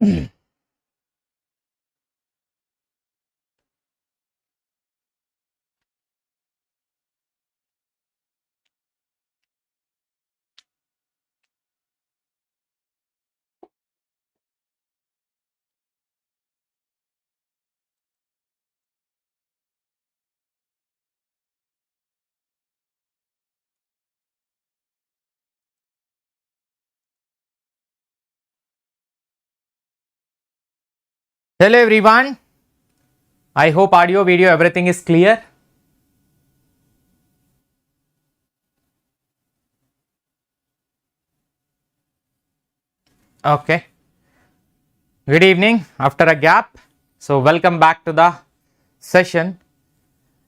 Hello everyone, I hope audio, video, everything is clear. Okay, good evening after a gap. So welcome back to the session,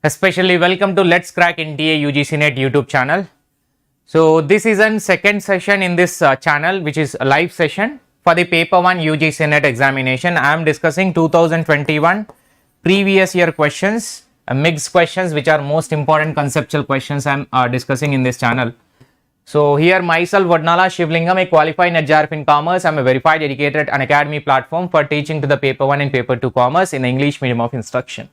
especially welcome to Let's Crack NTA-UGC NET YouTube channel. So this is a second session in this channel, which is a live session for the paper 1 UGC NET examination. I am discussing 2021 previous year questions, mixed questions, which are most important conceptual questions I am discussing in this channel. So here myself Vodnala Shivalingam, a qualified NET-JRF in commerce. I am a verified educator at Unacademy platform for teaching to the paper 1 and paper 2 commerce in the English medium of instruction.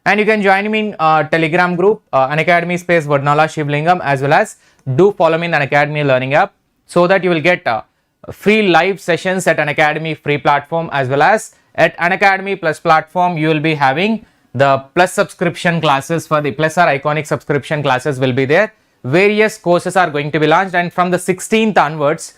And you can join me in Telegram group Unacademy space Vodnala Shivalingam, as well as do follow me in the Unacademy learning app, so that you will get free live sessions at Unacademy free platform, as well as at Unacademy Plus platform you will be having the plus subscription classes. For the plus or iconic subscription classes will be there. Various courses are going to be launched, and from the 16th onwards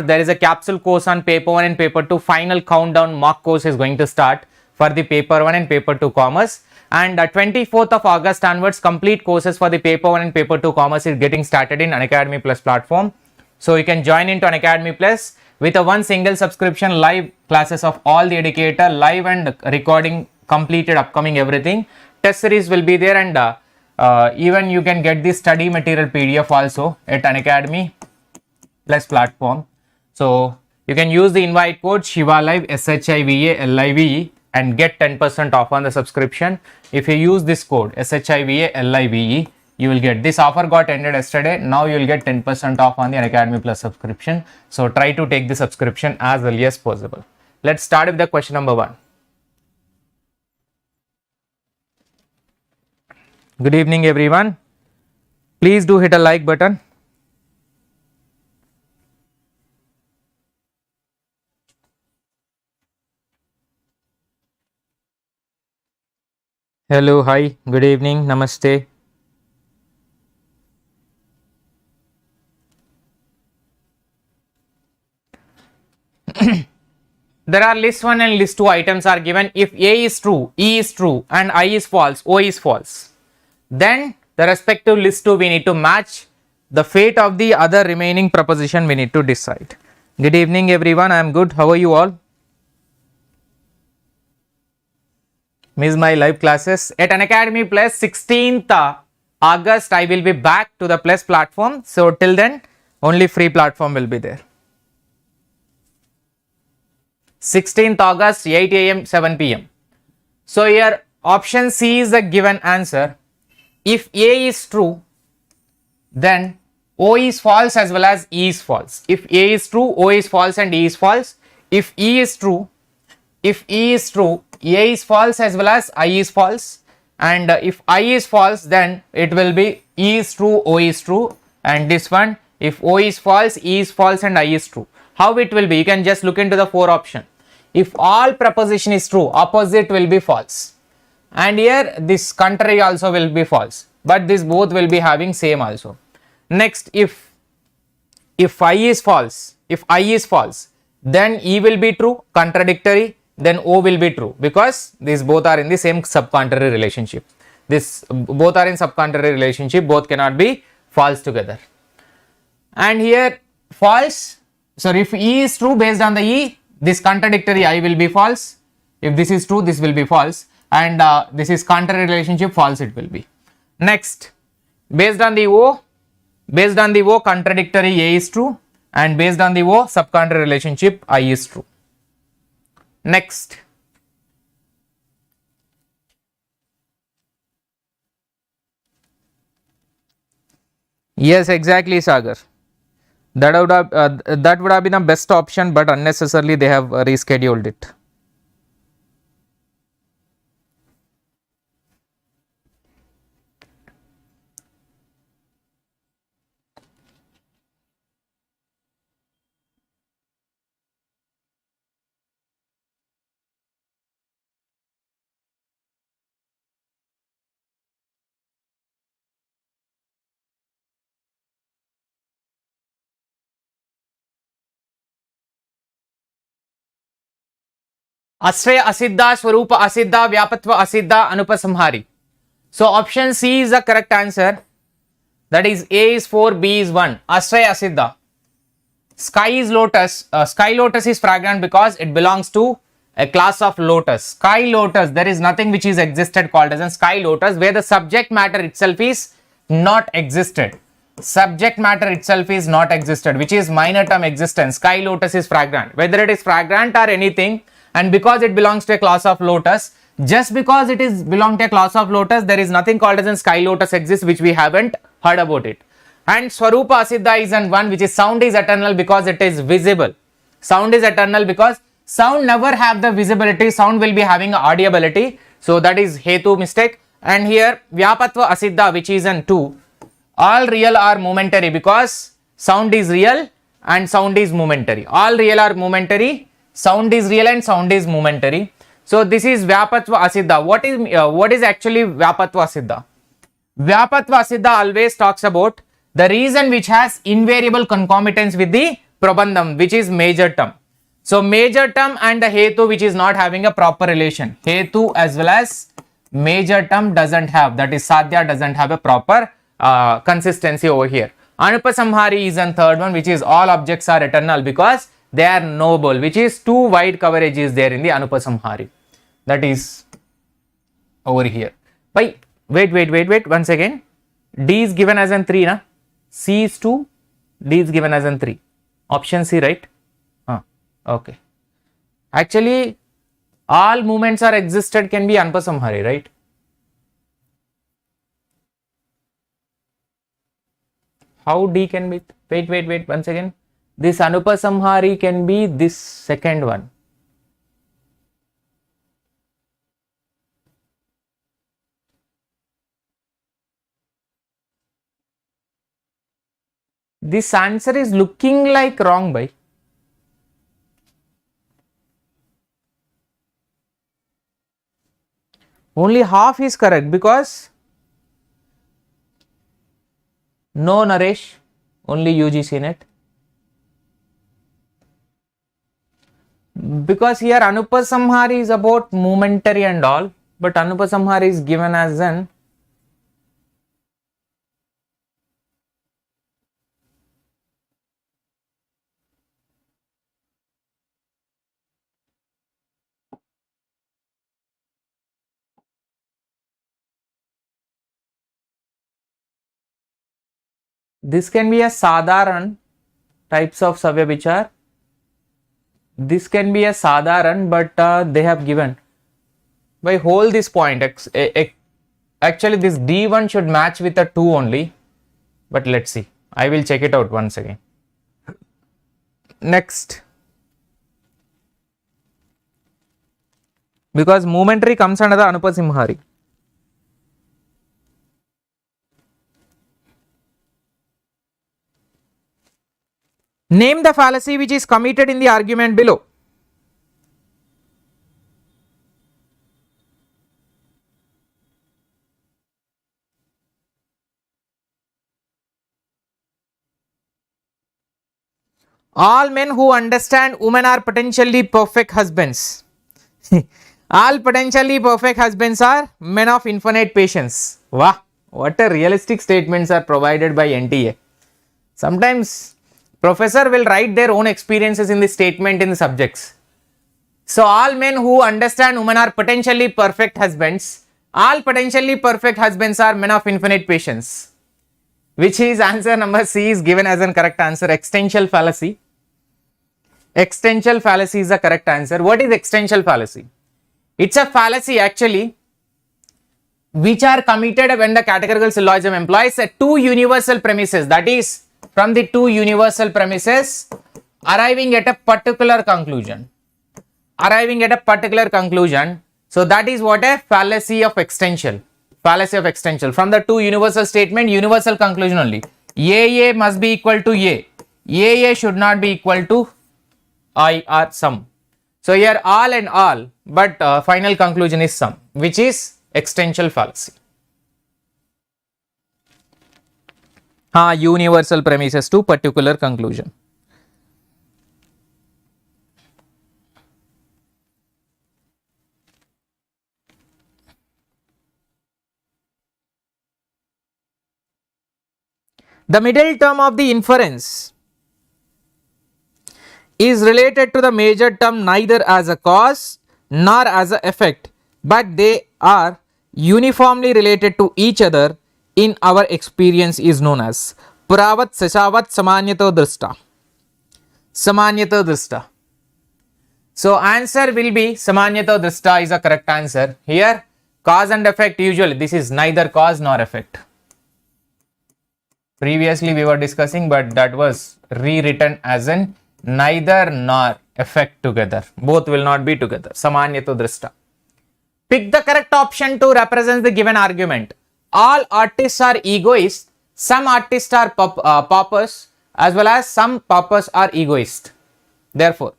there is a capsule course on paper 1 and paper 2. Final countdown mock course is going to start for the paper 1 and paper 2 commerce, and 24th of August onwards complete courses for the paper 1 and paper 2 commerce is getting started in Unacademy Plus platform. So you can join into Unacademy Plus with a one single subscription, live classes of all the educator, live and recording completed, upcoming everything. Test series will be there, and even you can get the study material PDF also at Unacademy Plus platform. So you can use the invite code SHIVALIVE SHIVALIVE and get 10% off on the subscription. If you use this code SHIVALIVE, you will get, this offer got ended yesterday, now you will get 10% off on the Unacademy Plus subscription. So try to take the subscription as early as possible. Let's start with the question number 1. Good evening everyone, please do hit a like button. Hello, hi, good evening, namaste. There are list 1 and list 2 items are given. If A is true, E is true, and I is false, O is false, then the respective list 2 we need to match. The fate of the other remaining proposition we need to decide. Good evening everyone, I am good. How are you all? Miss my live classes at Unacademy Plus. 16th August I will be back to the Plus platform. So till then only free platform will be there. 16th August 8 AM 7 PM. So here option C is the given answer. If A is true, then O is false as well as E is false. If A is true, O is false and E is false. If E is true, A is false as well as I is false. And if I is false, then it will be E is true, O is true. And this one, if O is false, E is false and I is true. How it will be? You can just look into the 4 option. If all proposition is true, opposite will be false. And here this contrary also will be false. But this both will be having same also. Next, if I is false, then E will be true, contradictory, then O will be true, because these both are in the same subcontrary relationship. Both are in subcontrary relationship, both cannot be false together. And here false, so if E is true, based on the E, this contradictory I will be false. If this is true, this will be false, and this is contrary relationship, false it will be. Next, based on the O, contradictory A is true, and based on the O, subcontrary relationship I is true. Next, yes, exactly, Sagar. That would have been the best option, but unnecessarily they have rescheduled it. Ashraya Asiddha, Swarupa Asiddha, Vyapatva Asiddha, Anupasamhari. So option C is the correct answer. That is A is 4, B is 1. Ashraya Asiddha. Sky is lotus. Sky lotus is fragrant because it belongs to a class of lotus. Sky lotus, there is nothing which is existed called as a sky lotus, where the subject matter itself is not existed. Subject matter itself is not existed, which is minor term existence. Sky lotus is fragrant. Whether it is fragrant or anything, and because it belongs to a class of lotus, just because it is belong to a class of lotus, there is nothing called as a sky lotus exists, which we haven't heard about it. And Swarupa Asiddha is an one, which is sound is eternal because it is visible. Sound is eternal because sound never have the visibility, sound will be having audibility. So that is Hetu mistake. And here Vyapatva Asiddha, which is an 2. All real are momentary because sound is real and sound is momentary. All real are momentary, sound is real and sound is momentary. So this is Vyapatva Asiddha. What is actually Vyapatva Asiddha? Vyapatva Asiddha always talks about the reason which has invariable concomitance with the Prabandham, which is major term. So major term and the Hetu which is not having a proper relation. Hetu as well as major term doesn't have, that is Sadhya doesn't have a proper consistency over here. Anupasamhari is a third one, which is all objects are eternal because they are noble, which is too wide coverage is there in the Anupasamhari. That is over here. Wait, once again. D is given as an 3, na? C is 2, D is given as an 3. Option C, right? Okay. Actually, all movements are existed can be Anupasamhari, right? How D can be? Wait, once again. This Anupasamhari can be this second one. This answer is looking like wrong, bhai. Only half is correct because no Naresh, only UGC NET. Because here Anupasamhari is about momentary and all, but Anupasamhari is given as an this can be a Sadharan types of Savyavichar. This can be a Sadharan, but they have given. By hold this point, actually this D1 should match with a 2 only, but let's see. I will check it out once again. Next. Because momentary comes under the Anupasamhari. Name the fallacy which is committed in the argument below. All men who understand women are potentially perfect husbands. All potentially perfect husbands are men of infinite patience. Wow, what a realistic statements are provided by NTA. Sometimes professor will write their own experiences in the statement in the subjects. So all men who understand women are potentially perfect husbands. All potentially perfect husbands are men of infinite patience. Which is answer number C is given as an correct answer. Existential fallacy. Existential fallacy is the correct answer. What is existential fallacy? It's a fallacy actually which are committed when the categorical syllogism employs two universal premises, that is from the two universal premises, arriving at a particular conclusion. Arriving at a particular conclusion. So that is what a fallacy of extension. Fallacy of extension. From the two universal statement, universal conclusion only. A must be equal to A. A should not be equal to I or sum. So here all and all, but final conclusion is sum, which is extension fallacy. Universal premises to particular conclusion. The middle term of the inference is related to the major term neither as a cause nor as an effect, but they are uniformly related to each other in our experience is known as Pravat Sashavat Samanyato Drishta. Samanyato Drishta. So answer will be Samanyato Drishta is a correct answer. Here cause and effect, usually this is neither cause nor effect. Previously we were discussing, but that was rewritten as in neither nor effect together. Both will not be together. Samanyato Drishta. Pick the correct option to represent the given argument. All artists are egoists. Some artists are paupers, as well as some paupers are egoists. Therefore,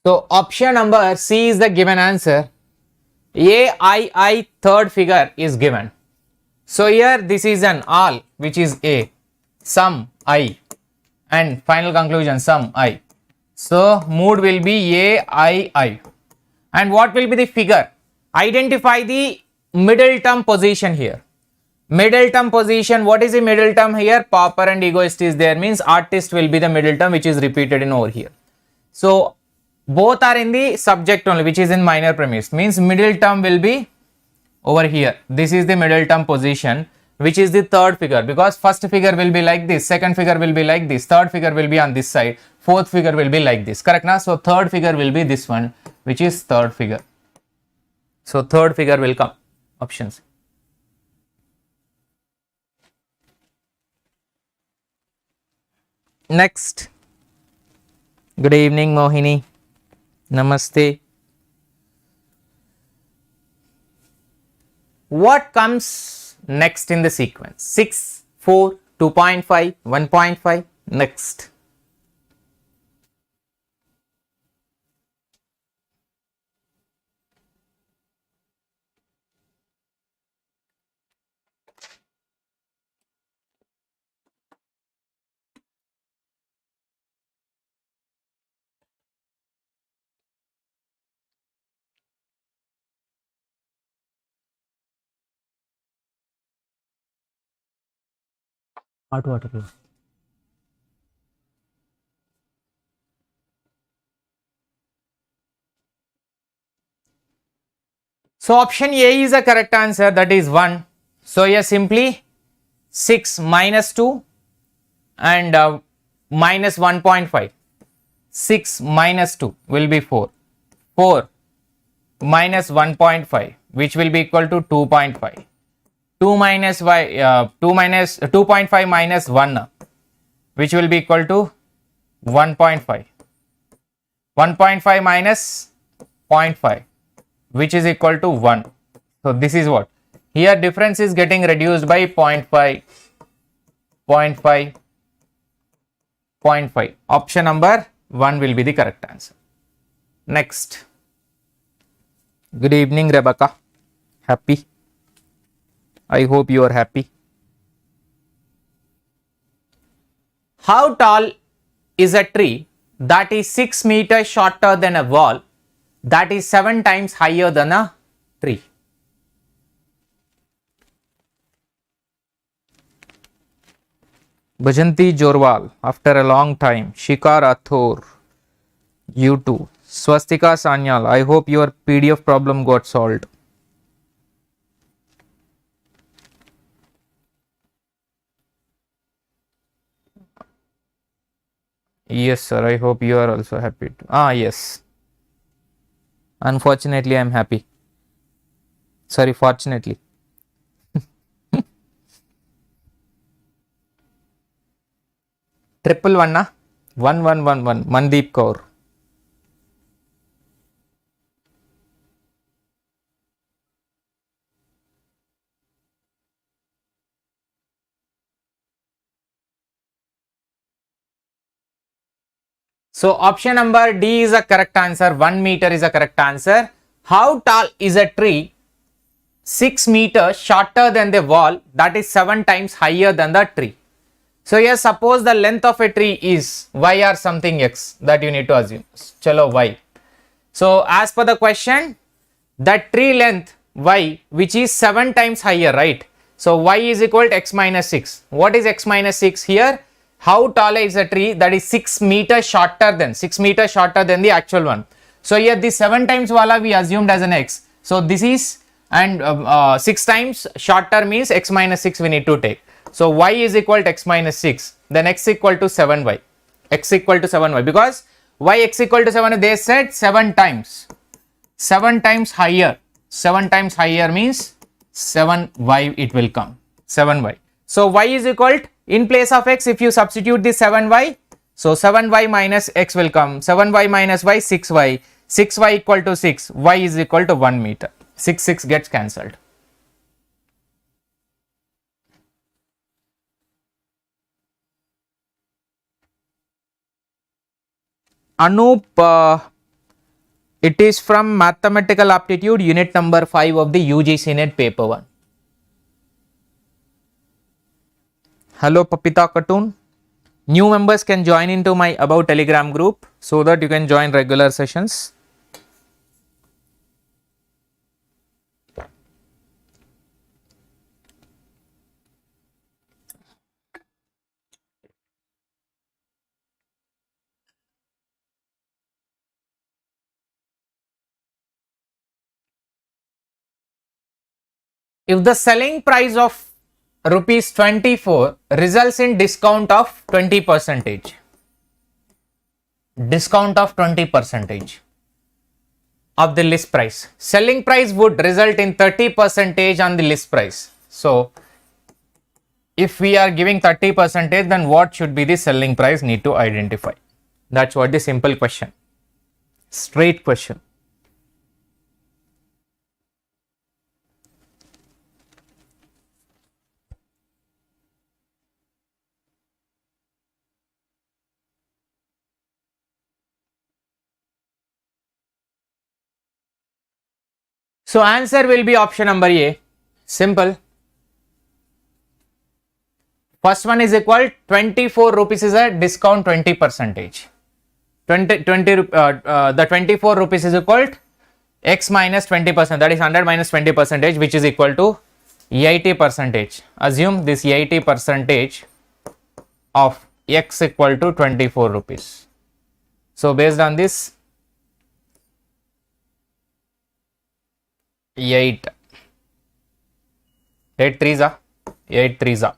so option number C is the given answer. A third figure is given. So here this is an all, which is A, sum I, and final conclusion sum I. So mood will be A. And what will be the figure? Identify the middle term position here. Middle term position, what is the middle term here? Pauper and egoist is there, means artist will be the middle term, which is repeated in over here. So both are in the subject only, which is in minor premise, means middle term will be over here. This is the middle term position, which is the third figure, because first figure will be like this, second figure will be like this, third figure will be on this side, fourth figure will be like this, correct now? So third figure will be this one, which is third figure. So third figure will come. Options. Next. Good evening, Mohini. Namaste. What comes next in the sequence? 6, 4, 2.5, 1.5. Next. So option A is the correct answer, that is 1. So here simply 6 minus 2 and minus 1.5. 6 minus 2 will be 4. 4 minus 1.5, which will be equal to 2.5. 2 minus 2.5 minus 1, which will be equal to 1.5. 1.5 minus 0.5, which is equal to 1. So this is what? Here difference is getting reduced by 0.5, 0.5, 0.5. Option number 1 will be the correct answer. Next. Good evening, Rebecca. Happy? I hope you are happy. How tall is a tree that is 6 meters shorter than a wall that is 7 times higher than a tree? Bajanti Jorwal, after a long time. Shikar Athor, you too. Swastika Sanyal, I hope your PDF problem got solved. Yes, sir. I hope you are also happy. Yes. Unfortunately, I am happy. Sorry, fortunately. Triple one, na? 1111. Mandeep Kaur. So option number D is a correct answer. 1 meter is a correct answer. How tall is a tree? 6 meters shorter than the wall, that is 7 times higher than the tree. So here suppose the length of a tree is y or something x, that you need to assume. Chalo y. So as per the question, the tree length y, which is 7 times higher, right? So y is equal to x minus 6. What is x minus 6 here? How tall is a tree? That is 6 meters shorter than the actual one. So here this 7 times wala we assumed as an x. So this is, and 6 times shorter means x minus 6 we need to take. So y is equal to x minus 6, then x equal to 7y. X equal to 7y, because y x equal to 7, they said 7 times. 7 times higher. 7 times higher means 7y it will come. 7y. So y is equal to, in place of x, if you substitute this 7y, so 7y minus x will come. 7y minus y, 6y. 6y equal to 6. Y is equal to 1 meter. 6 gets cancelled. Anup, it is from Mathematical Aptitude, unit number 5 of the UGC NET paper 1. Hello Papita Cartoon. New members can join into my About Telegram group so that you can join regular sessions. If the selling price of rupees 24 results in discount of 20%, discount of 20% of the list price, selling price would result in 30% on the list price. So if we are giving 30%, then what should be the selling price? Need to identify. That's what the simple question, straight question. So answer will be option number A. Simple. First one is equal 24 rupees is a discount 20%. The 24 rupees is equal to x minus 20%, that is 100 minus 20%, which is equal to 80%. Assume this 80% of x equal to 24 rupees. So based on this, 8 3s are 8 3s are.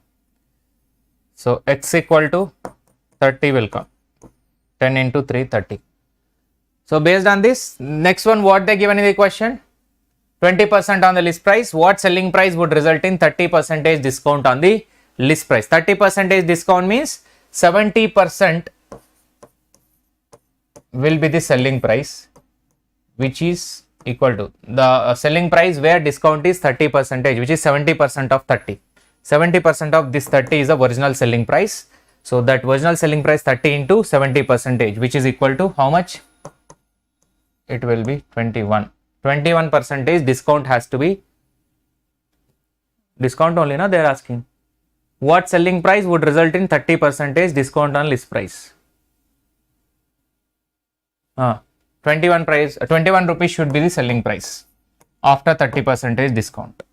So x equal to 30 will come. 10 into 3, 30. So based on this, next one, what they given in the question? 20% on the list price. What selling price would result in 30% discount on the list price? 30% discount means 70% will be the selling price, which is equal to the selling price where discount is 30%, which is 70% of 30. 70% of this 30 is the original selling price. So that original selling price 30 into 70%, which is equal to how much? It will be 21. 21% discount has to be discount only, na? They are asking what selling price would result in 30% discount on list price. 21 rupees should be the selling price after 30% discount.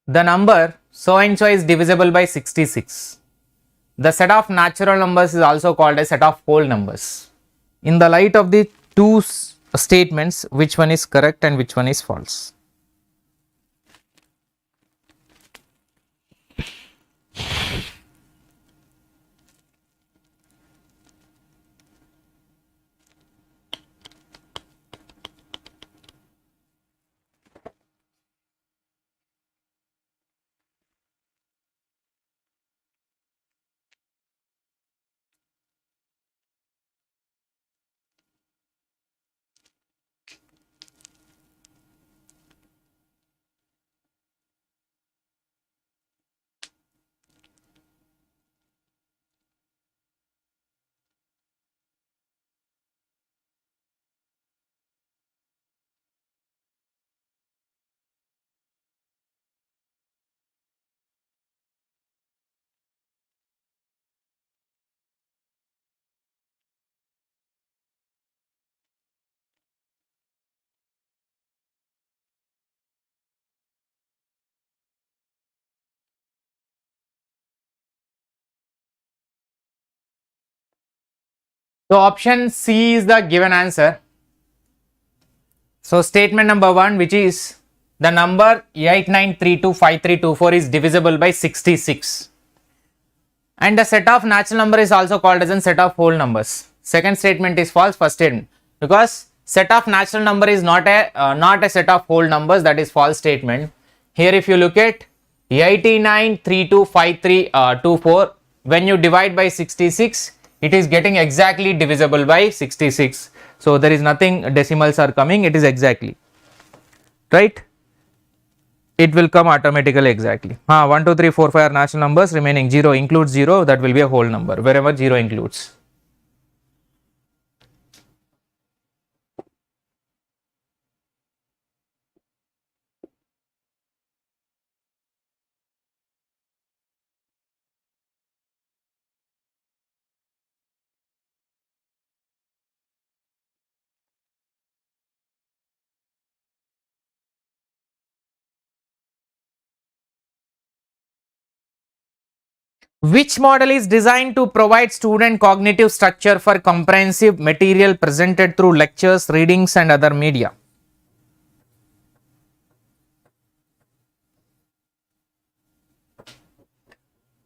the number so and so is divisible by 66. The set of natural numbers is also called a set of whole numbers. In the light of the two statements, which one is correct and which one is false? So option C is the given answer. So statement number 1, which is the number 89325324 is divisible by 66. And the set of natural number is also called as a set of whole numbers. Second statement is false, first statement. Because set of natural number is not a set of whole numbers, that is false statement. Here if you look at 89325324, when you divide by 66, it is getting exactly divisible by 66. So there is nothing decimals are coming, it is exactly, right? It will come automatically exactly. 1, 2, 3, 4, 5 are natural numbers, remaining 0 includes 0, that will be a whole number wherever 0 includes. Which model is designed to provide student cognitive structure for comprehensive material presented through lectures, readings and other media?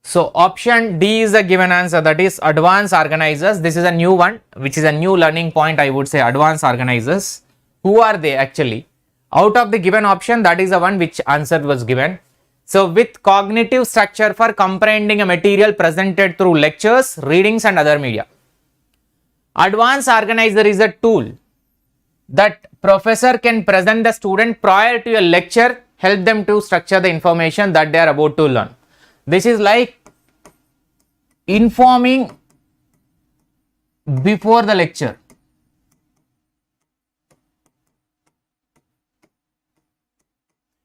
So option D is the given answer, that is advanced organizers. This is a new one, which is a new learning point, I would say. Advanced organizers. Who are they actually? Out of the given option, that is the one which answer was given. So with cognitive structure for comprehending a material presented through lectures, readings and other media. Advanced organizer is a tool that professor can present the student prior to a lecture, help them to structure the information that they are about to learn. This is like informing before the lecture.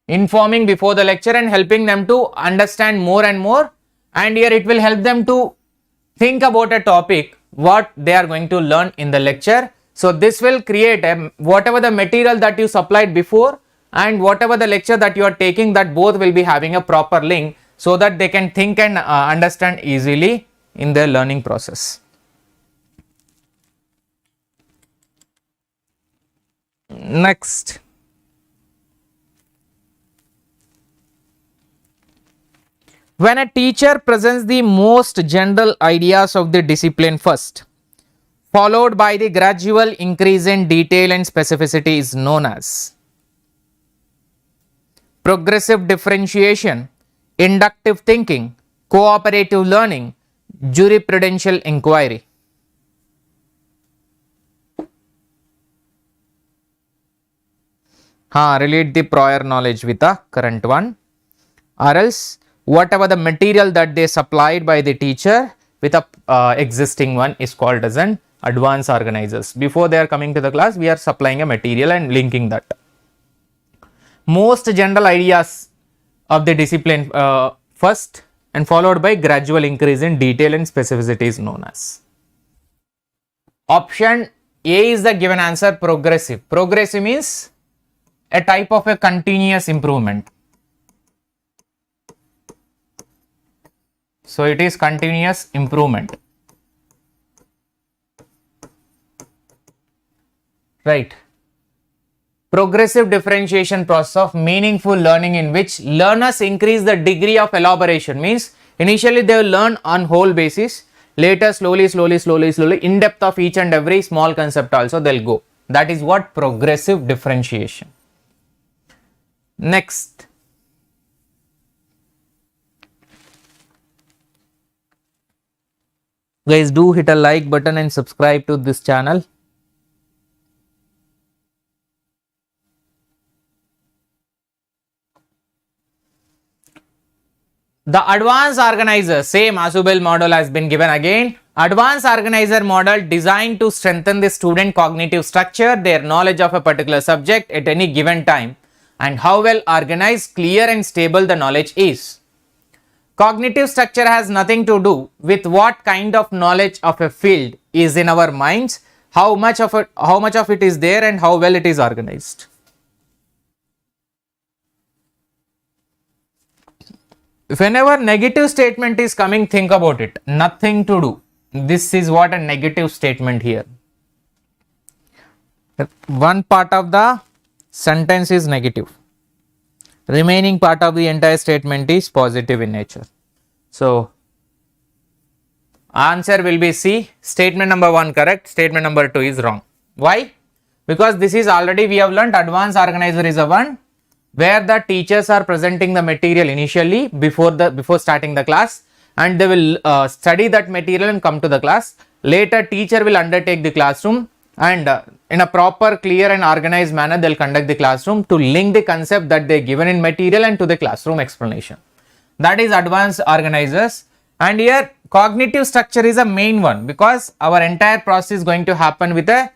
Informing before the lecture and helping them to understand more and more, and here it will help them to think about a topic what they are going to learn in the lecture. So this will create whatever the material that you supplied before and whatever the lecture that you are taking, that both will be having a proper link, so that they can think and understand easily in their learning process. Next. When a teacher presents the most general ideas of the discipline first, followed by the gradual increase in detail and specificity, is known as progressive differentiation, inductive thinking, cooperative learning, jurisprudential inquiry. Relate the prior knowledge with the current one, or else whatever the material that they supplied by the teacher with a existing one is called as an advanced organizers. Before they are coming to the class, we are supplying a material and linking that. Most general ideas of the discipline first and followed by gradual increase in detail and specificity is known as. Option A is the given answer, progressive. Progressive means a type of a continuous improvement. So it is continuous improvement. Right. Progressive differentiation process of meaningful learning in which learners increase the degree of elaboration. Means initially they will learn on whole basis, later slowly in depth of each and every small concept also they'll go. That is what progressive differentiation. Next. Guys, do hit a like button and subscribe to this channel. The advanced organizer, same Asubel model has been given again. Advanced organizer model designed to strengthen the student cognitive structure, their knowledge of a particular subject at any given time, and how well organized, clear and stable the knowledge is. Cognitive structure has nothing to do with what kind of knowledge of a field is in our minds, how much of it is there and how well it is organized. Whenever negative statement is coming, think about it. Nothing to do. This is what a negative statement here. One part of the sentence is negative. Remaining part of the entire statement is positive in nature. So, answer will be C. Statement number 1 correct. Statement number 2 is wrong. Why? Because this is already we have learnt advanced organizer is a one where the teachers are presenting the material initially before starting the class, and they will study that material and come to the class. Later teacher will undertake the classroom, and in a proper, clear and organized manner they will conduct the classroom to link the concept that they given in material and to the classroom explanation. That is advanced organizers. And here cognitive structure is a main one, because our entire process is going to happen with a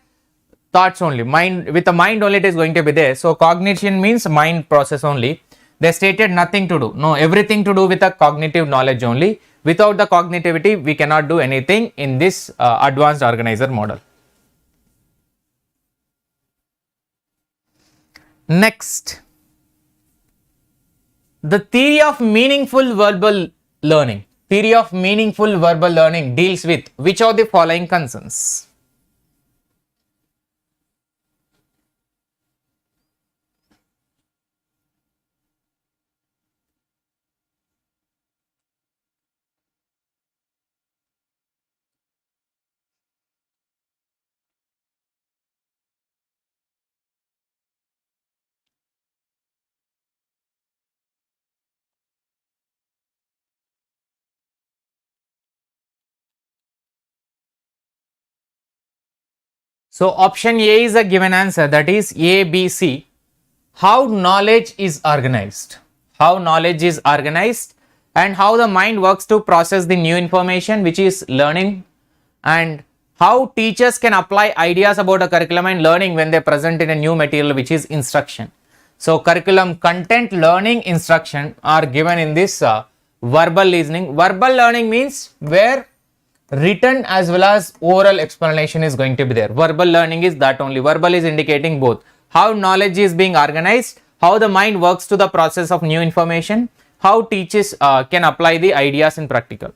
thoughts only, with the mind only it is going to be there. So cognition means mind process only. They stated nothing to do. No, everything to do with the cognitive knowledge only. Without the cognitivity, we cannot do anything in this advanced organizer model. Next, the theory of meaningful verbal learning. Theory of meaningful verbal learning deals with which of the following concerns? So option A is a given answer, that is A, B, C. How knowledge is organized. How knowledge is organized and how the mind works to process the new information which is learning, and how teachers can apply ideas about a curriculum and learning when they present in a new material which is instruction. So curriculum, content, learning, instruction are given in this verbal listening. Verbal learning means where written as well as oral explanation is going to be there. Verbal learning is that only. Verbal is indicating both how knowledge is being organized, how the mind works to the process of new information, how teachers can apply the ideas in practical,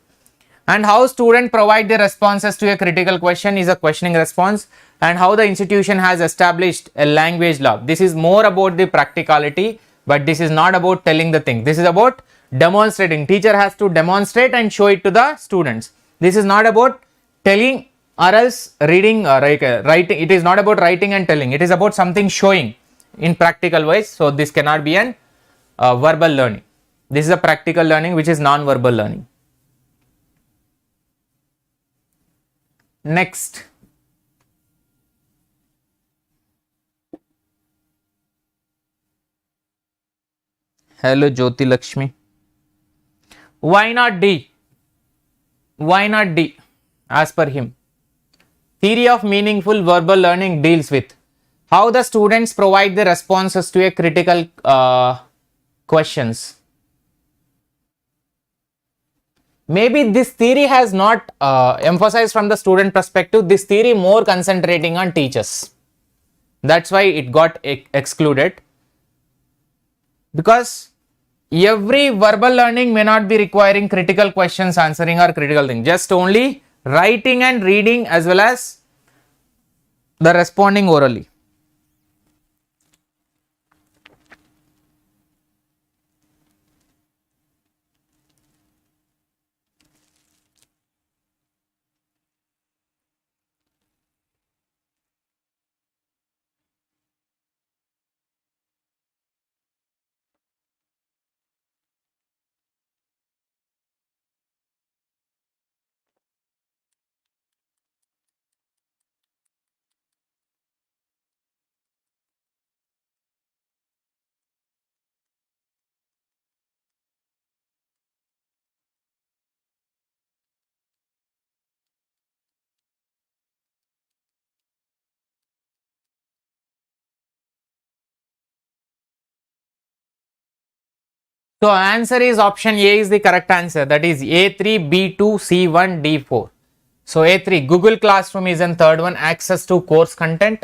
and how students provide the responses to a critical question is a questioning response, and how the institution has established a language lab. This is more about the practicality, but this is not about telling the thing. This is about demonstrating. Teacher has to demonstrate and show it to the students. This is not about telling or else reading or writing. It is not about writing and telling. It is about something showing in practical ways. So this cannot be an verbal learning. This is a practical learning which is non-verbal learning. Next. Hello Jyoti Lakshmi. Why not D? Why not D as per him? Theory of meaningful verbal learning deals with how the students provide the responses to a critical questions. Maybe this theory has not emphasized from the student perspective. This theory more concentrating on teachers. That's why it got excluded. Because every verbal learning may not be requiring critical questions answering or critical thing, just only writing and reading as well as the responding orally. So answer is option A is the correct answer, that is A3, B2, C1, D4. So A3, Google Classroom is in third one, access to course content,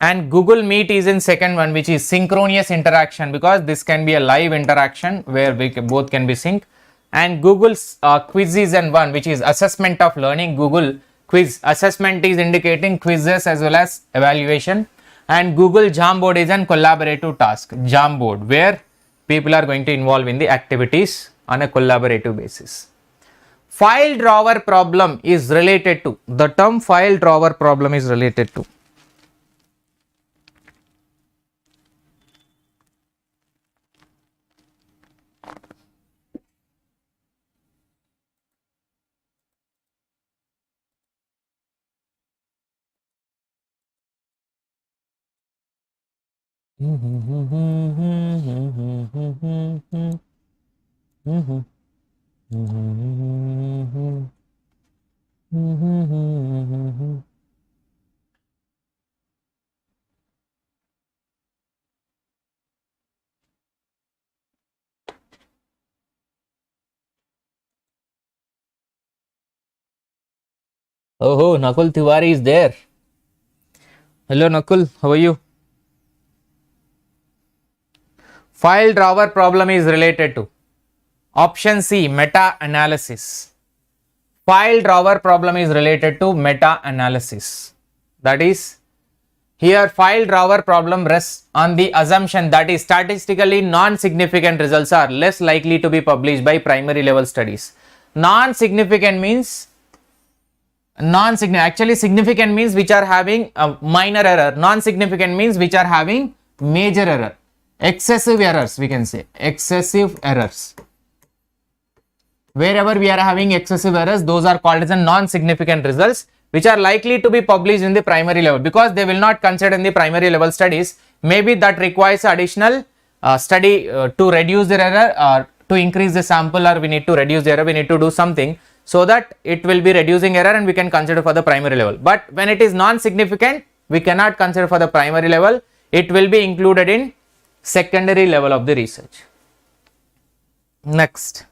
and Google Meet is in second one, which is synchronous interaction, because this can be a live interaction where both can be synced, and Google's quiz is in one, which is assessment of learning. Google quiz assessment is indicating quizzes as well as evaluation, and Google Jamboard is an collaborative task, Jamboard, where people are going to involve in the activities on a collaborative basis. File drawer problem is related to, the term file drawer problem is related to. Oh, Nakul Tiwari is there. Hello Nakul, how are you? File drawer problem is related to option C, meta-analysis. File drawer problem is related to meta-analysis. That is, here file drawer problem rests on the assumption that is statistically non-significant results are less likely to be published by primary level studies. Non-significant means actually significant means which are having a minor error. Non-significant means which are having major error. Excessive errors, we can say excessive errors. Wherever we are having excessive errors, those are called as a non-significant results, which are likely to be published in the primary level, because they will not consider in the primary level studies. Maybe that requires additional study to reduce the error, or to increase the sample, or we need to reduce the error, we need to do something so that it will be reducing error and we can consider for the primary level. But when it is non-significant, we cannot consider for the primary level, it will be included in secondary level of the research. Next.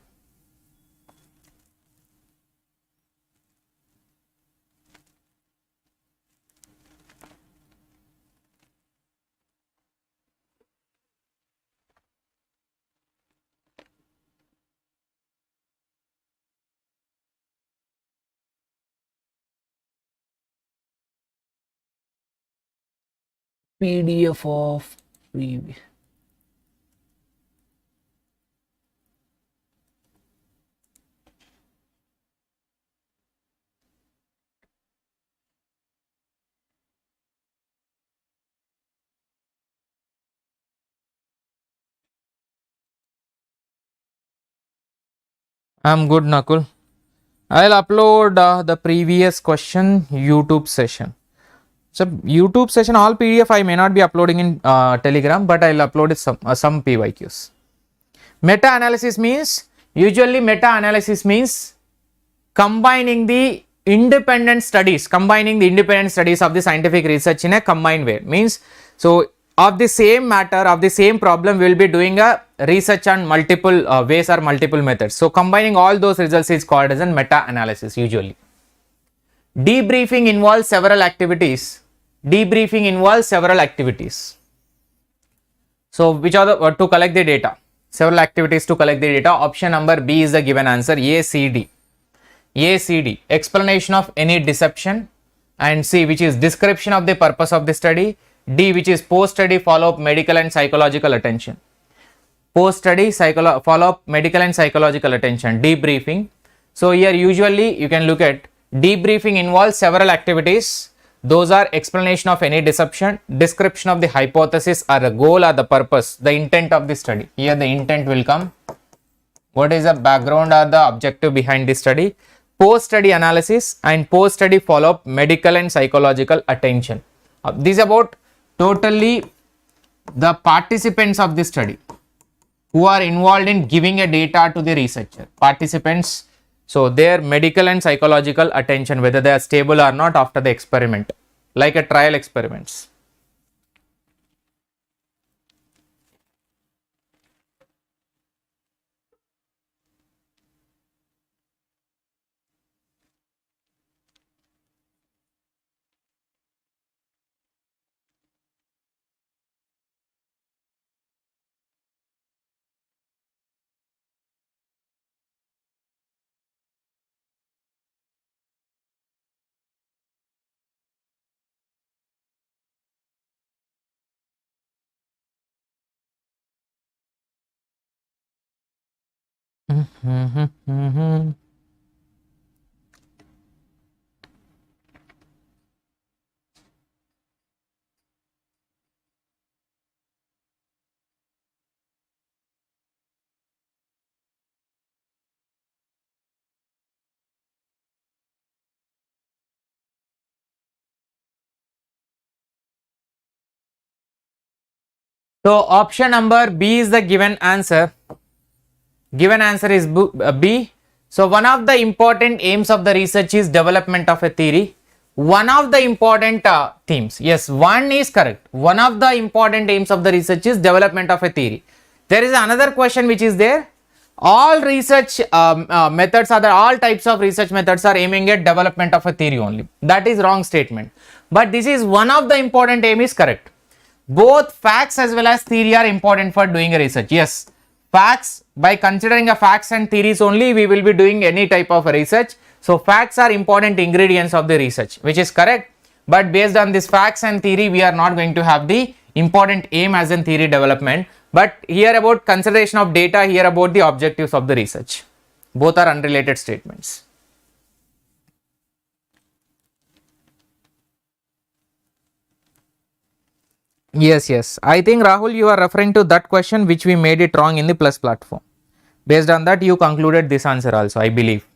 PDF of previous. I'm good, Nakul. I'll upload the previous question YouTube session. So YouTube session, all PDF I may not be uploading in Telegram, but I'll upload some PYQs. Meta-analysis means, usually meta-analysis means combining the independent studies of the scientific research in a combined way. Means, so of the same matter, of the same problem, we will be doing a research on multiple ways or multiple methods. So combining all those results is called as a meta-analysis usually. Debriefing involves several activities. So which are the to collect the data. several activities to collect the data. Option number B is the given answer. ACD. ACD, explanation of any deception, and C, which is description of the purpose of the study. D, which is post-study follow-up medical and psychological attention. Post-study follow-up medical and psychological attention. Debriefing. So here usually you can look at debriefing involves several activities. Those are explanation of any deception, description of the hypothesis or the goal or the purpose, the intent of the study. Here the intent will come. What is the background or the objective behind the study? Post-study analysis and post-study follow-up medical and psychological attention. This is about totally the participants of the study who are involved in giving a data to the researcher. Participants, so their medical and psychological attention, whether they are stable or not after the experiment, like a trial experiments. So option number B is the given answer. Given answer is B. So one of the important aims of the research is development of a theory. One of the important themes. Yes, one is correct. One of the important aims of the research is development of a theory. There is another question which is there. All research methods are there. All types of research methods are aiming at development of a theory only. That is wrong statement. But this is one of the important aim is correct. Both facts as well as theory are important for doing a research. Yes, facts, by considering a facts and theories only, we will be doing any type of research. So facts are important ingredients of the research, which is correct. But based on this facts and theory, we are not going to have the important aim as in theory development. But here about consideration of data, here about the objectives of the research. Both are unrelated statements. Yes. I think Rahul, you are referring to that question which we made it wrong in the plus platform. Based on that, you concluded this answer also, I believe.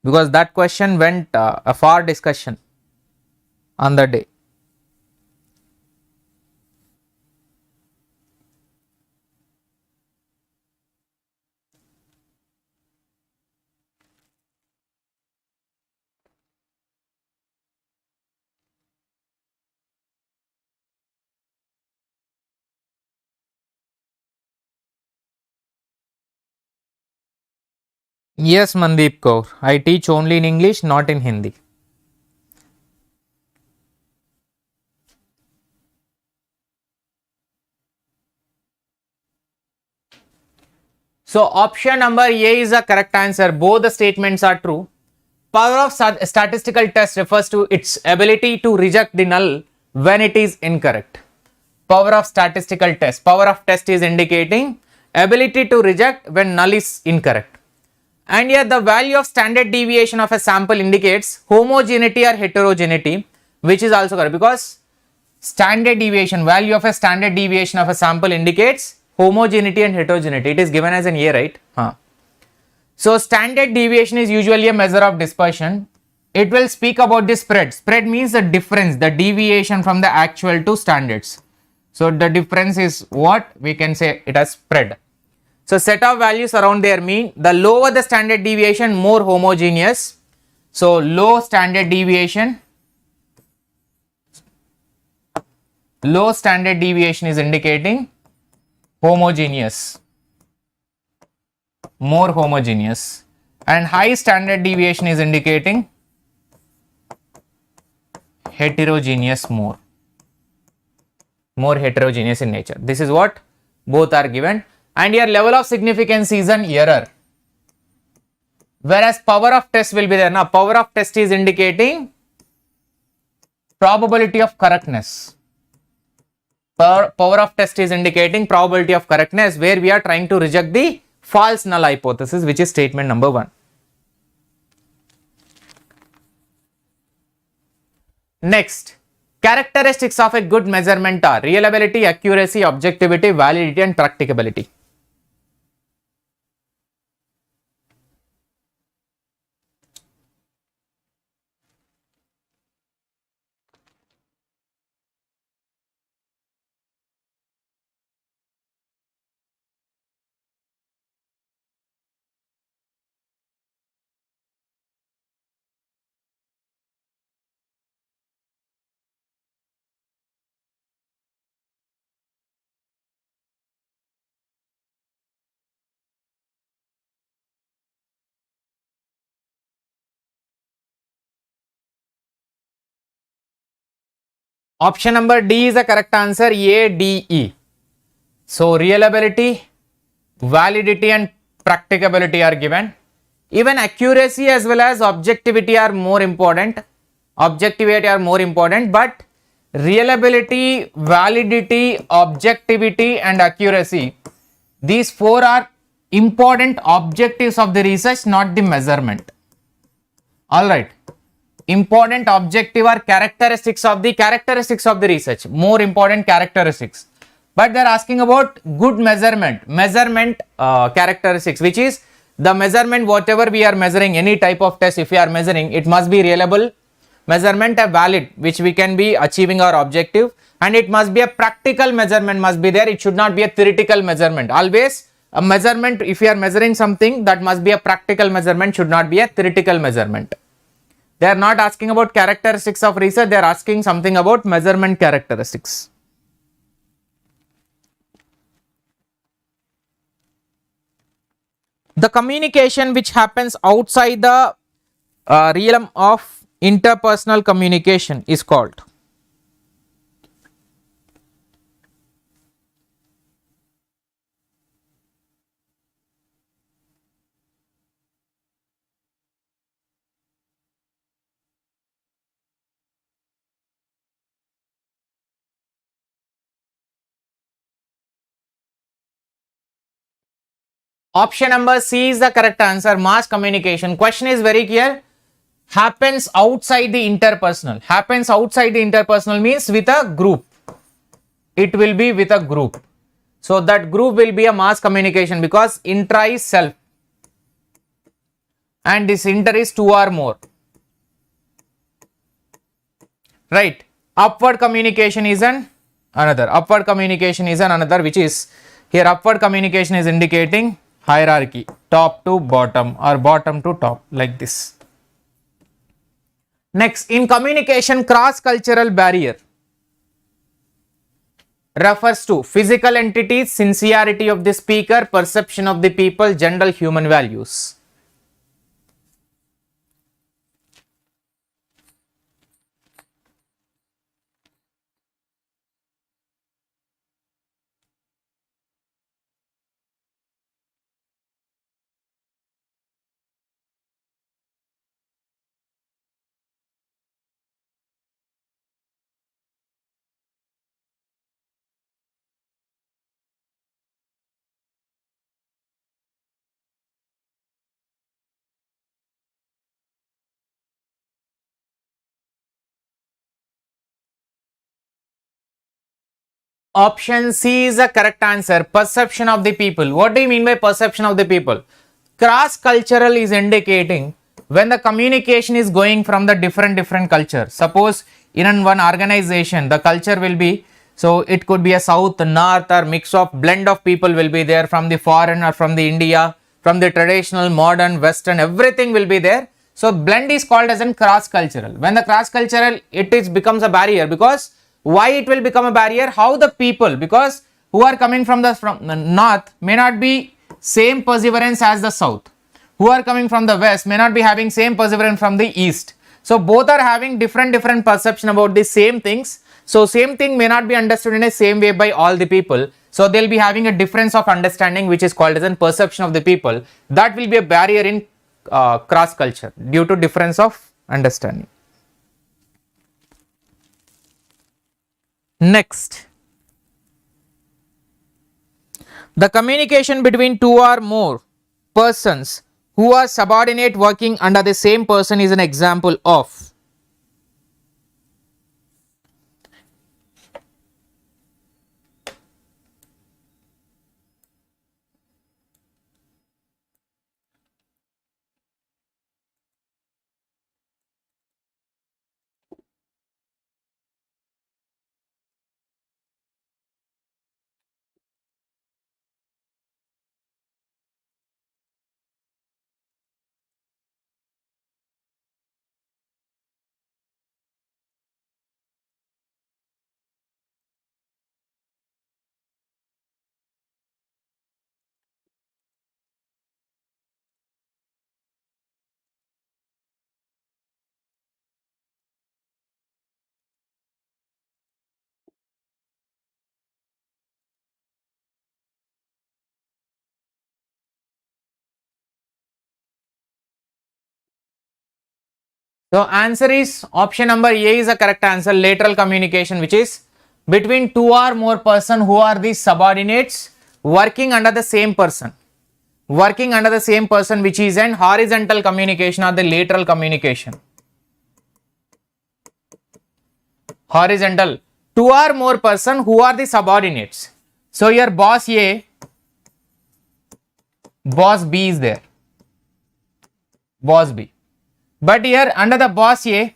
Because that question went a far discussion on the day. Yes, Mandeep Kaur. I teach only in English, not in Hindi. So option number A is the correct answer. Both the statements are true. Power of statistical test refers to its ability to reject the null when it is incorrect. Power of statistical test. Power of test is indicating ability to reject when null is incorrect. And here the value of standard deviation of a sample indicates homogeneity or heterogeneity, which is also correct because standard deviation, value of a standard deviation of a sample indicates homogeneity and heterogeneity. It is given as an A, right? So standard deviation is usually a measure of dispersion. It will speak about the spread. Spread means the difference, the deviation from the actual to standards. So the difference is what we can say it as spread. So set of values around their mean. The lower the standard deviation, more homogeneous. So low standard deviation. Low standard deviation is indicating homogeneous, more homogeneous, and high standard deviation is indicating heterogeneous more heterogeneous in nature. This is what both are given, and your level of significance is an error, whereas power of test will be there. Now power of test is indicating probability of correctness. Power of test is indicating probability of correctness, where we are trying to reject the false null hypothesis, which is statement number 1. Next, characteristics of a good measurement are reliability, accuracy, objectivity, validity and practicability. Option number D is the correct answer, ADE. So reliability, validity and practicability are given. Even accuracy as well as objectivity are more important. But reliability, validity, objectivity and accuracy, these 4 are important objectives of the research, not the measurement. Alright. Important objective are characteristics of the research, more important characteristics. But they are asking about good measurement characteristics, which is the measurement, whatever we are measuring, any type of test if we are measuring, it must be reliable measurement, a valid, which we can be achieving our objective, and it must be a practical measurement must be there. It should not be a theoretical measurement. Always a measurement, if we are measuring something, that must be a practical measurement, should not be a theoretical measurement. They are not asking about characteristics of research, they are asking something about measurement characteristics. The communication which happens outside the realm of interpersonal communication is called. Option number C is the correct answer, mass communication. Question is very clear. Happens outside the interpersonal. Happens outside the interpersonal means with a group. It will be with a group. So that group will be a mass communication, because intra is self and this inter is 2 or more. Right. Upward communication is another. Upward communication is another, which is here upward communication is indicating hierarchy, top to bottom or bottom to top, like this. Next, in communication, cross-cultural barrier refers to physical entities, sincerity of the speaker, perception of the people, general human values. Option C is the correct answer, perception of the people. What do you mean by perception of the people? Cross-cultural is indicating when the communication is going from the different culture. Suppose in one organization, the culture will be, so it could be a south, north or mix of blend of people will be there, from the foreign or from the India, from the traditional, modern, western, everything will be there. So blend is called as in cross-cultural. When the cross-cultural, it becomes a barrier, because why it will become a barrier? How the people, because who are coming from the north may not be same perseverance as the south. Who are coming from the west may not be having same perseverance from the east. So both are having different perception about the same things. So same thing may not be understood in a same way by all the people. So they'll be having a difference of understanding, which is called as a perception of the people. That will be a barrier in cross culture due to difference of understanding. Next, the communication between two or more persons who are subordinate working under the same person is an example of. So answer is option number A is the correct answer. Lateral communication, which is between two or more person who are the subordinates working under the same person. Working under the same person, which is an horizontal communication or the lateral communication. Horizontal. Two or more person who are the subordinates. So your boss A, boss B is there. Boss B. But here under the boss A,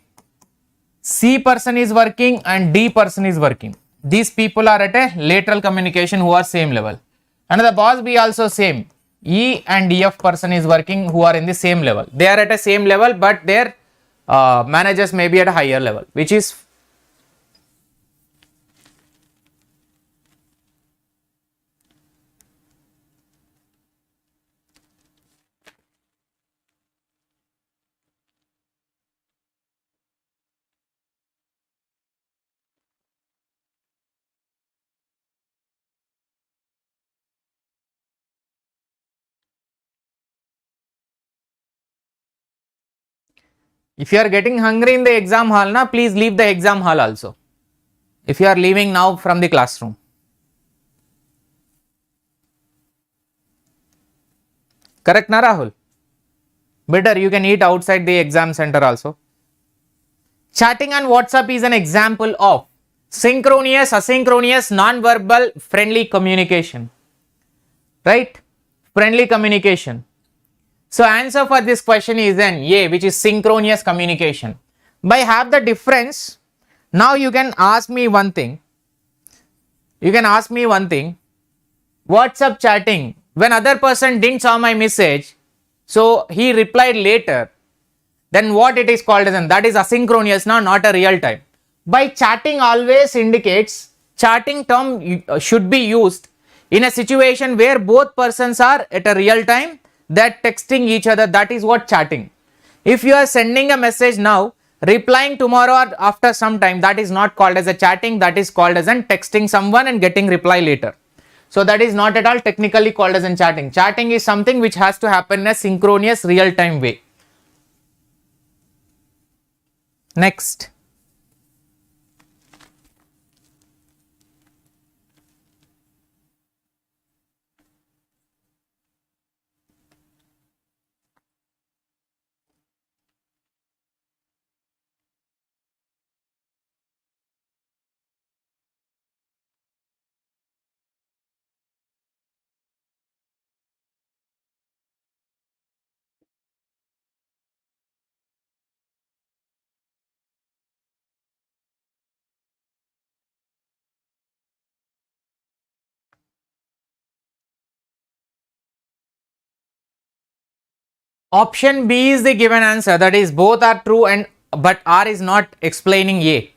C person is working and D person is working. These people are at a lateral communication who are same level. Under the boss B also same. E and F person is working who are in the same level. They are at a same level, but their managers may be at a higher level, which is if you are getting hungry in the exam hall, na, please leave the exam hall also. If you are leaving now from the classroom. Correct na Rahul? Better you can eat outside the exam center also. Chatting on WhatsApp is an example of synchronous, asynchronous, non-verbal, friendly communication. Right? Friendly communication. So answer for this question is then A, which is synchronous communication. By have the difference, now you can ask me one thing. WhatsApp chatting, when other person didn't saw my message, so he replied later, then what it is called as, and that is asynchronous, now not a real time. By chatting always indicates, chatting term should be used in a situation where both persons are at a real time, that texting each other, that is what chatting. If you are sending a message now, replying tomorrow or after some time, that is not called as a chatting, that is called as an texting someone and getting reply later. So that is not at all technically called as in chatting. Chatting is something which has to happen in a synchronous real time way. Next. Option B is the given answer, that is both are true and but R is not explaining A.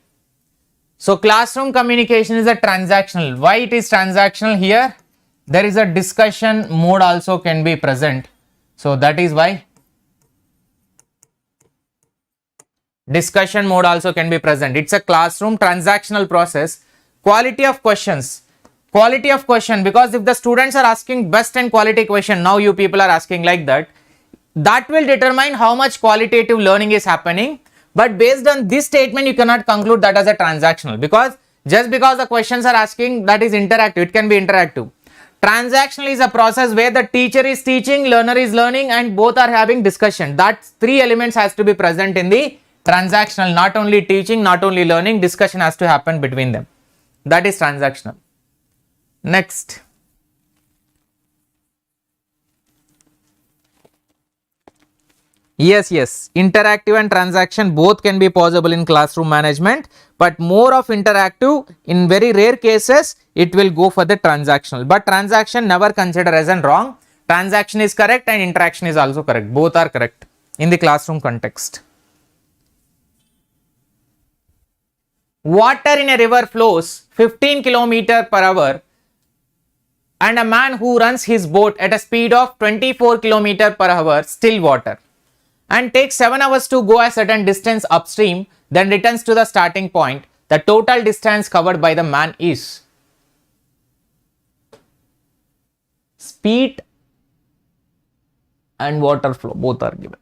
So classroom communication is a transactional. Why it is transactional here? There is a discussion mode also can be present. So that is why Discussion mode also can be present. It's a classroom transactional process. Quality of questions. Quality of question, because if the students are asking best and quality question, now you people are asking like that, that will determine how much qualitative learning is happening. But based on this statement, you cannot conclude that as a transactional, because just because the questions are asking, that is interactive, it can be interactive. Transactional is a process where the teacher is teaching, learner is learning, and both are having discussion. That three elements has to be present in the transactional. Not only teaching, not only learning, discussion has to happen between them. That is transactional. Next. Yes, interactive and transaction both can be possible in classroom management, but more of interactive. In very rare cases it will go for the transactional, but transaction never consider as an wrong. Transaction is correct and interaction is also correct. Both are correct in the classroom context. Water in a river flows 15 km per hour and a man who runs his boat at a speed of 24 km per hour, still water, and takes 7 hours to go a certain distance upstream, then returns to the starting point. The total distance covered by the man is. Speed and water flow both are given.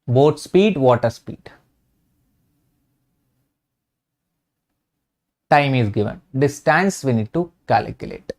Boat speed, water speed. Time is given. Distance we need to calculate.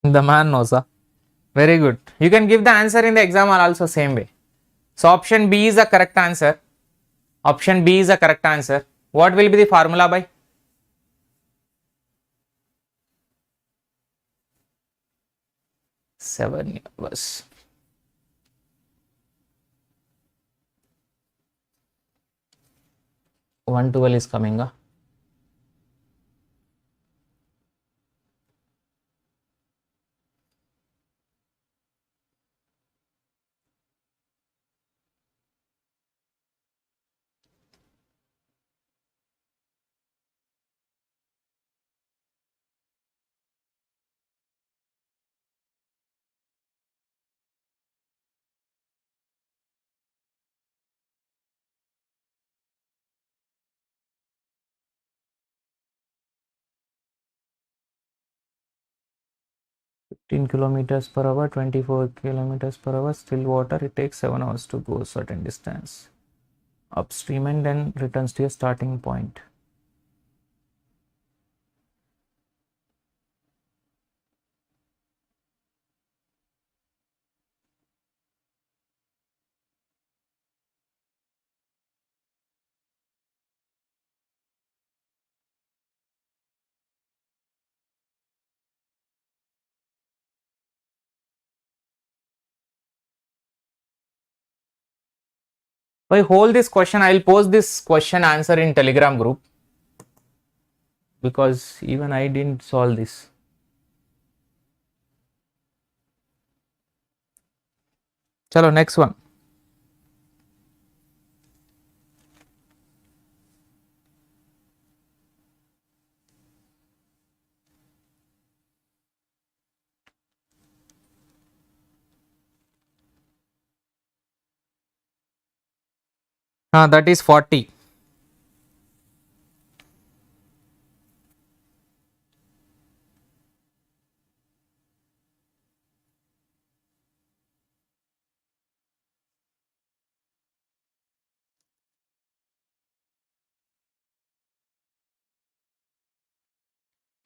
The man knows, huh? Very good. You can give the answer in the exam also same way. So option B is the correct answer. Option B is the correct answer. What will be the formula by? Seven years. One 12 is coming. Kilometers per hour, 24 kilometers per hour, still water. It takes 7 hours to go a certain distance upstream and then returns to your starting point. I hold this question. I'll post this question answer in Telegram group, because even I didn't solve this. Chalo, next one. That is 40.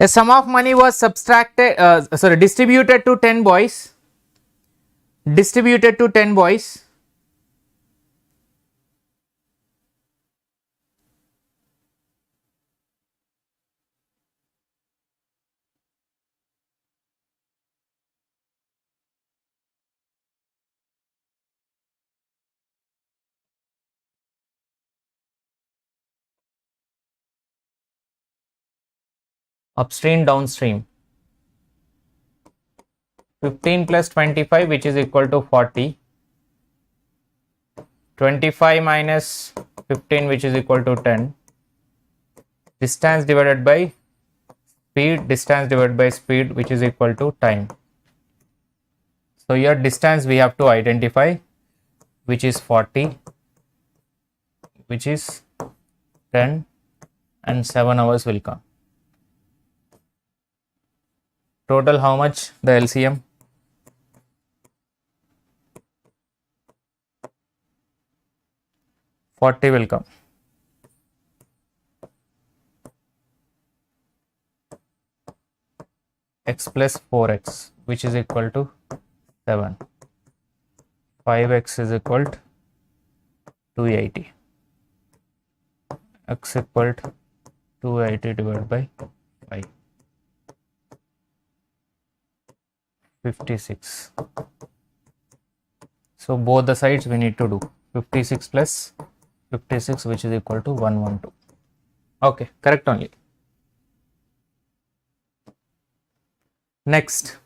A sum of money was distributed to 10 boys. Distributed to 10 boys. Upstream, downstream. 15 plus 25, which is equal to 40. 25 minus 15, which is equal to 10. Distance divided by speed, distance divided by speed, which is equal to time. So here distance we have to identify, which is 40, which is 10, and 7 hours will come. Total how much? The LCM? $40 will come. X plus 4x, which is equal to 7. 5x is equal to 280. X equal to 280 divided by 5. 56. So both the sides we need to do 56 plus 56, which is equal to 112. Okay, correct only. Next.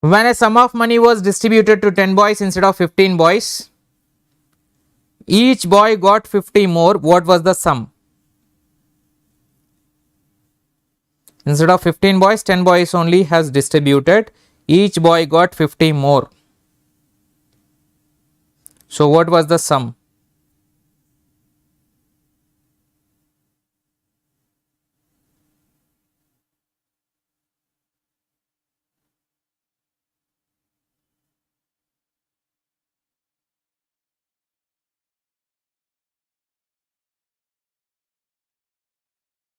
When a sum of money was distributed to 10 boys instead of 15 boys, each boy got 50 more. What was the sum? Instead of 15 boys, 10 boys only has distributed. Each boy got 50 more. So what was the sum?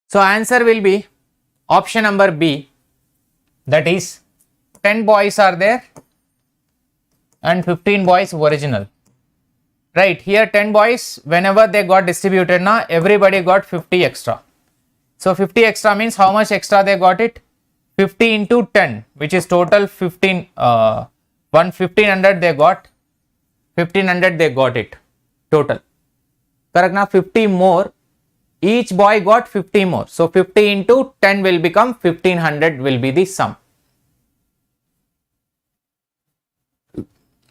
So answer will be option number B, that is 10 boys are there and 15 boys original. Right, here 10 boys, whenever they got distributed now, everybody got 50 extra. So 50 extra means how much extra they got it? 50 into 10, which is total 1500 they got. 1500 they got it total. Correct now? 50 more. Each boy got 50 more. So 50 into 10 will become 1500 will be the sum.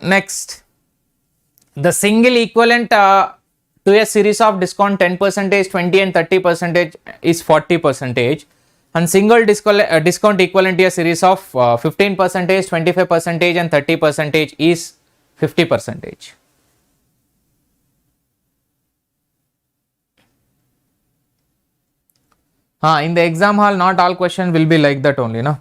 Next, the single equivalent to a series of discount 10%, 20 and 30% is 40%, and single discount equivalent to a series of 15%, 25% and 30% is 50%. In the exam hall, not all questions will be like that only, no?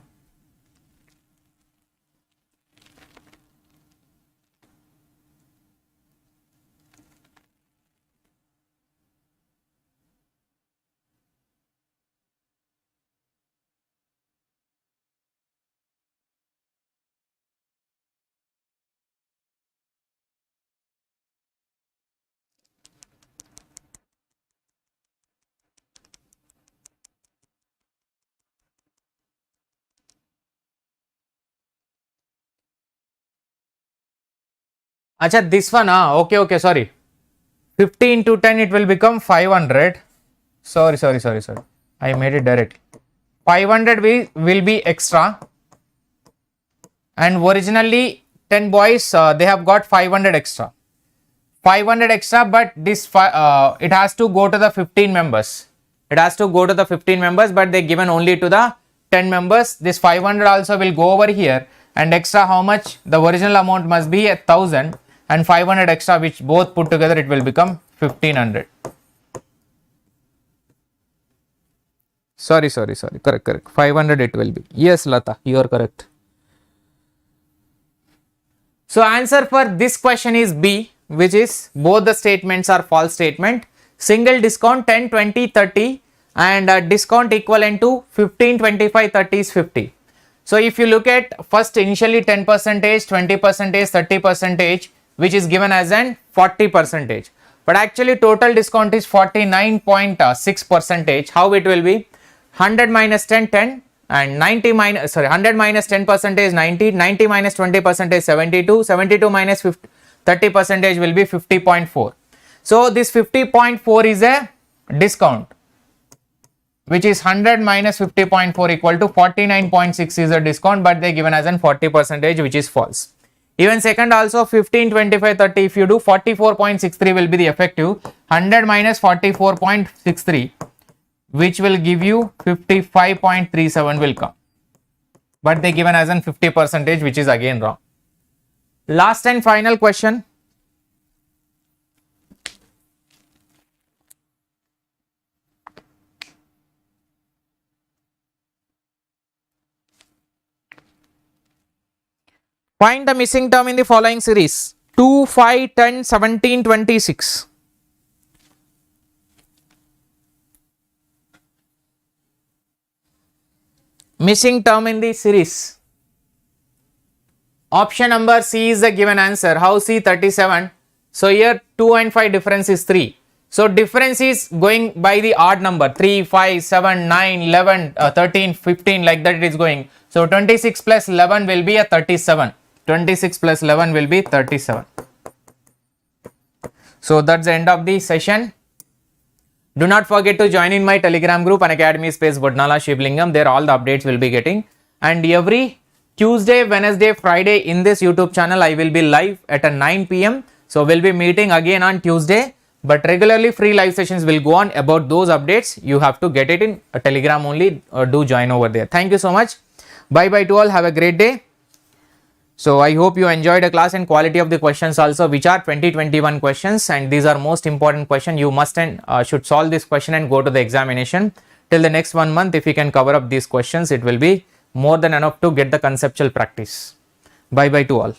Acha, this one, okay, sorry. 50 into 10, it will become 500. Sorry. I made it direct. 500 will be extra. And originally 10 boys, they have got 500 extra. 500 extra, but this it has to go to the 15 members. It has to go to the 15 members, but they given only to the 10 members. This 500 also will go over here, and extra how much? The original amount must be 1000, and 500 extra, which both put together it will become 1500. Sorry. Correct. 500 it will be. Yes, Lata, you are correct. So answer for this question is B, which is both the statements are false statement. Single discount 10, 20, 30 and discount equivalent to 15, 25, 30 is 50. So if you look at first initially 10%, 20%, 30%, which is given as an 40%. But actually total discount is 49.6%. How it will be? 100 minus 10, 10 and 100 minus 10% is 90, 90 minus 20% is 72, 72 minus 30% will be 50.4. So this 50.4 is a discount, which is 100 minus 50.4 equal to 49.6 is a discount, but they given as an 40%, which is false. Even second also 15, 25, 30, if you do 44.63 will be the effective, 100 minus 44.63, which will give you 55.37 will come. But they given as an 50%, which is again wrong. Last and final question. Find the missing term in the following series: 2, 5, 10, 17, 26. Missing term in the series. Option number C is the given answer. How C? 37. So here 2 and 5 difference is 3. So difference is going by the odd number, 3, 5, 7, 9, 11, 13, 15, like that it is going. So 26 plus 11 will be a 37. 26 plus 11 will be 37. So that's the end of the session. Do not forget to join in my Telegram group, Unacademy Vodnala Shivalingam. There all the updates will be getting. And every Tuesday, Wednesday, Friday in this YouTube channel, I will be live at 9 p.m. So we'll be meeting again on Tuesday. But regularly free live sessions will go on about those updates. You have to get it in a Telegram only. Do join over there. Thank you so much. Bye to all. Have a great day. So I hope you enjoyed the class and quality of the questions also, which are 2021 questions, and these are most important questions. You must and should solve this question and go to the examination. Till the next 1 month, if you can cover up these questions, it will be more than enough to get the conceptual practice. Bye to all.